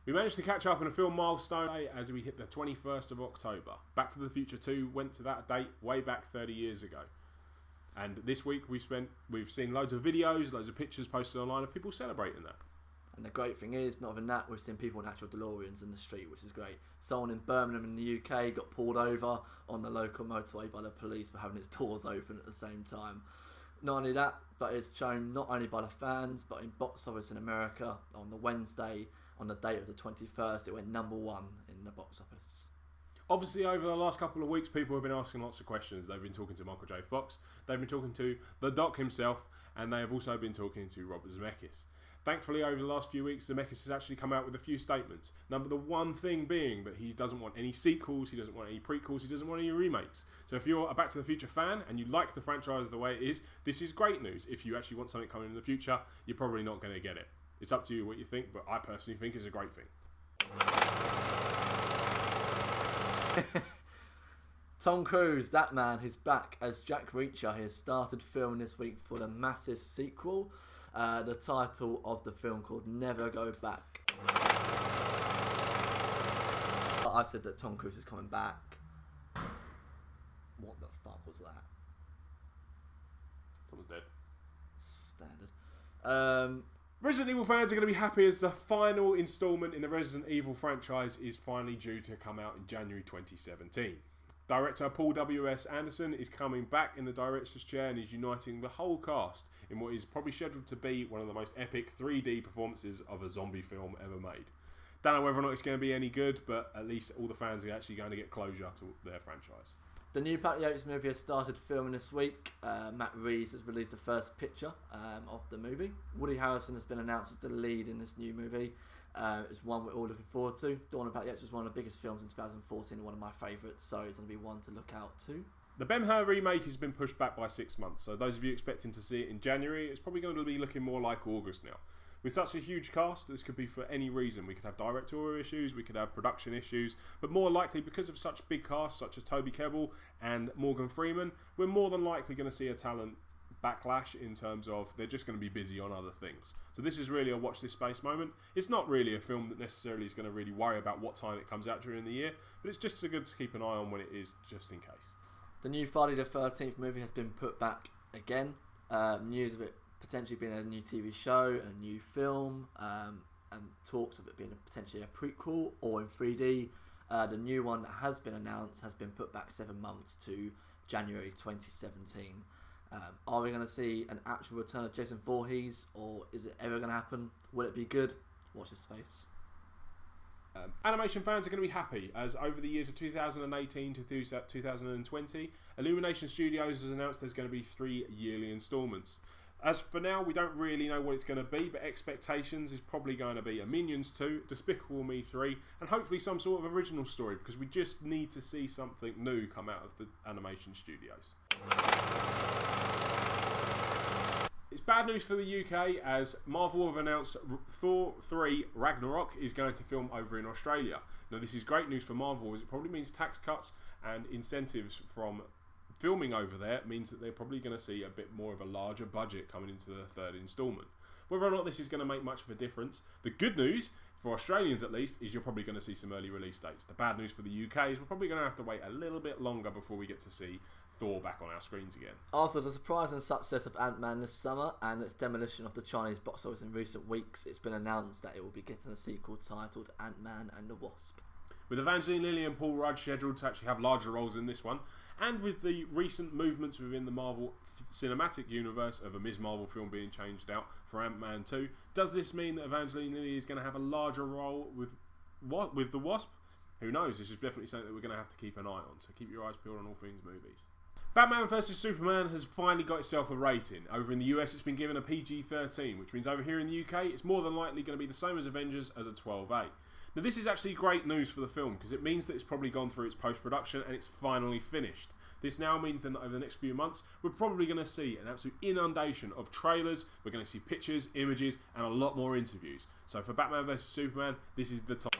We managed to catch up on a film milestone day as we hit the 21st of October. Back to the Future 2 went to that date way back 30 years ago. And this week we've seen loads of videos, loads of pictures posted online of people celebrating that. And the great thing is, not even that, we've seen people in actual DeLoreans in the street, which is great. Someone in Birmingham in the UK got pulled over on the local motorway by the police for having his doors open at the same time. Not only that, but it's shown not only by the fans, but in box office in America on the Wednesday, on the date of the 21st, it went #1 in the box office. Obviously, over the last couple of weeks, people have been asking lots of questions. They've been talking to Michael J. Fox, they've been talking to the Doc himself, and they have also been talking to Robert Zemeckis. Thankfully, over the last few weeks, Zemeckis has actually come out with a few statements. The one thing being that he doesn't want any sequels, he doesn't want any prequels, he doesn't want any remakes. So if you're a Back to the Future fan and you like the franchise the way it is, this is great news. If you actually want something coming in the future, you're probably not going to get it. It's up to you what you think, but I personally think it's a great thing. Tom Cruise, that man, who's back as Jack Reacher. He has started filming this week for the massive sequel. The title of the film called Never Go Back. I said that Tom Cruise is coming back. What the fuck was that? Someone's dead. Standard. Resident Evil fans are going to be happy as the final instalment in the Resident Evil franchise is finally due to come out in January 2017. Director Paul W.S. Anderson is coming back in the director's chair and is uniting the whole cast in what is probably scheduled to be one of the most epic 3D performances of a zombie film ever made. Don't know whether or not it's going to be any good, but at least all the fans are actually going to get closure to their franchise. The new Planet of the Apes movie has started filming this week. Matt Reeves has released the first picture of the movie. Woody Harrelson has been announced as the lead in this new movie. It's one we're all looking forward to. Dawn of Planet of the Apes was one of the biggest films in 2014 and one of my favourites, so it's going to be one to look out to. The Ben-Hur remake has been pushed back by 6 months, so those of you expecting to see it in January, it's probably going to be looking more like August now. With such a huge cast, this could be for any reason. We could have directorial issues, we could have production issues, but more likely, because of such big casts such as Toby Kebbell and Morgan Freeman, we're more than likely going to see a talent backlash in terms of they're just going to be busy on other things. So this is really a watch this space moment. It's not really a film that necessarily is going to really worry about what time it comes out during the year, but it's just good to keep an eye on when it is, just in case. The new Friday the 13th movie has been put back again. News of it potentially being a new TV show, a new film, and talks of it being potentially a prequel or in 3D. The new one that has been announced has been put back 7 months to January 2017. Are we going to see an actual return of Jason Voorhees, or is it ever going to happen? Will it be good? Watch this space. Animation fans are going to be happy as over the years of 2018 to 2020, Illumination Studios has announced there's going to be 3 yearly instalments. As for now, we don't really know what it's going to be, but expectations is probably going to be a Minions 2, Despicable Me 3, and hopefully some sort of original story, because we just need to see something new come out of the animation studios. It's bad news for the UK as Marvel have announced Thor 3 Ragnarok is going to film over in Australia. Now this is great news for Marvel as it probably means tax cuts and incentives from filming over there. It means that they're probably going to see a bit more of a larger budget coming into the 3rd instalment. Whether or not this is going to make much of a difference, the good news, for Australians at least, is you're probably going to see some early release dates. The bad news for the UK is we're probably going to have to wait a little bit longer before we get to see Thor back on our screens again. After the surprising success of Ant-Man this summer and its demolition of the Chinese box office in recent weeks, it's been announced that it will be getting a sequel titled Ant-Man and the Wasp. With Evangeline Lilly and Paul Rudd scheduled to actually have larger roles in this one, and with the recent movements within the Marvel Cinematic Universe of a Ms. Marvel film being changed out for Ant-Man 2, does this mean that Evangeline Lilly is going to have a larger role with the Wasp? Who knows? This is definitely something that we're going to have to keep an eye on, so keep your eyes peeled on all things movies. Batman vs Superman has finally got itself a rating. Over in the US it's been given a PG-13, which means over here in the UK it's more than likely going to be the same as Avengers as a 12A. Now this is actually great news for the film because it means that it's probably gone through its post-production and it's finally finished. This now means then that over the next few months we're probably going to see an absolute inundation of trailers, we're going to see pictures, images and a lot more interviews. So for Batman vs Superman, this is the time.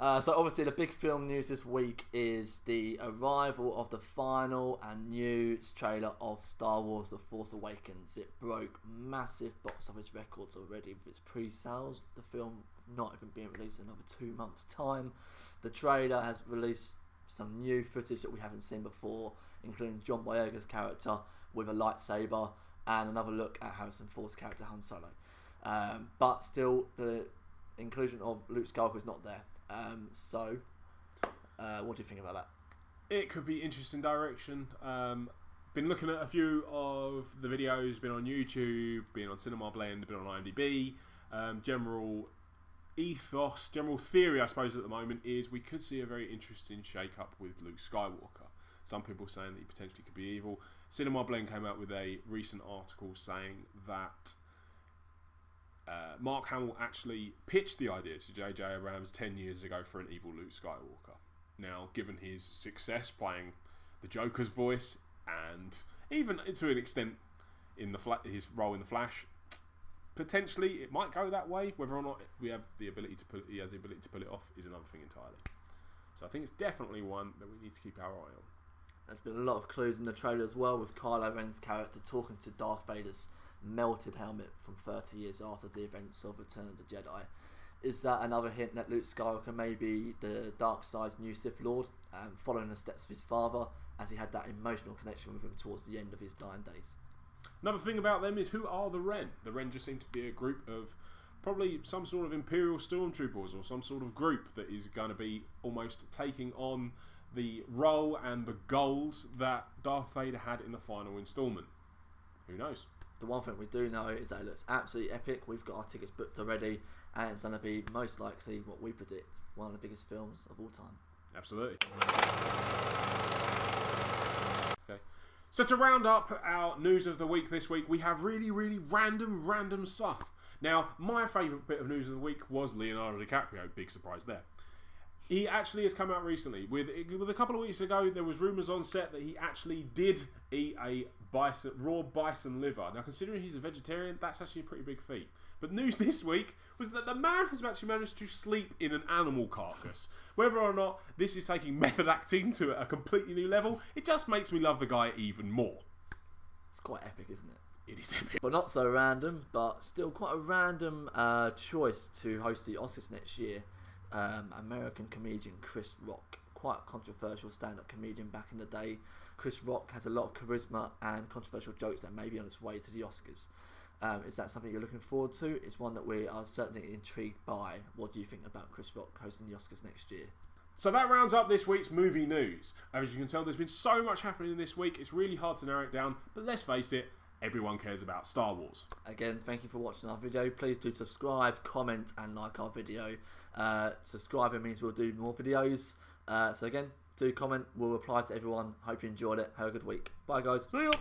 So obviously the big film news this week is the arrival of the final and new trailer of Star Wars The Force Awakens. It broke massive box office records already with its pre-sales. The film not even being released in another 2 months' time. The trailer has released some new footage that we haven't seen before, including John Boyega's character with a lightsaber and another look at Harrison Ford's character Han Solo. But still, the inclusion of Luke Skywalker is not there. So, what do you think about that? It could be interesting direction. Been looking at a few of the videos, been on YouTube, been on Cinema Blend, been on IMDb. General ethos, general theory, I suppose, at the moment is we could see a very interesting shake-up with Luke Skywalker. Some people saying that he potentially could be evil. Cinema Blend came out with a recent article saying that Mark Hamill actually pitched the idea to J.J. Abrams 10 years ago for an evil Luke Skywalker. Now, given his success playing the Joker's voice, and even to an extent in his role in The Flash, potentially it might go that way. Whether or not he has the ability to pull it off is another thing entirely. So I think it's definitely one that we need to keep our eye on. There's been a lot of clues in the trailer as well, with Kylo Ren's character talking to Darth Vader's melted helmet from 30 years after the events of Return of the Jedi. Is that another hint that Luke Skywalker may be the dark side's new Sith Lord, following the steps of his father, as he had that emotional connection with him towards the end of his dying days? Another thing about them is, who are the Ren? The Ren just seem to be a group of probably some sort of Imperial stormtroopers or some sort of group that is going to be almost taking on the role and the goals that Darth Vader had in the final installment. Who knows? The one thing we do know is that it looks absolutely epic. We've got our tickets booked already, and it's going to be most likely what we predict, one of the biggest films of all time. Absolutely. Okay. So to round up our news of the week this week, we have really, really random stuff. Now, my favourite bit of news of the week was Leonardo DiCaprio. Big surprise there. He actually has come out recently. With a couple of weeks ago, there was rumours on set that he actually did eat a raw bison liver. Now, considering he's a vegetarian, that's actually a pretty big feat. But news this week was that the man has actually managed to sleep in an animal carcass. Whether or not this is taking method acting to a completely new level, it just makes me love the guy even more. It's quite epic, isn't it? It is epic. But not so random, but still quite a random choice to host the Oscars next year. American comedian Chris Rock, quite a controversial stand-up comedian back in the day. Chris Rock has a lot of charisma and controversial jokes that may be on its way to the Oscars. Is that something you're looking forward to? It's one that we are certainly intrigued by. What do you think about Chris Rock hosting the Oscars next year? So that rounds up this week's movie news. As you can tell, there's been so much happening this week, it's really hard to narrow it down, but let's face it, everyone cares about Star Wars. Again, thank you for watching our video. Please do subscribe, comment and like our video. Subscribing means we'll do more videos. So again, do comment. We'll reply to everyone. Hope you enjoyed it. Have a good week. Bye guys. See ya.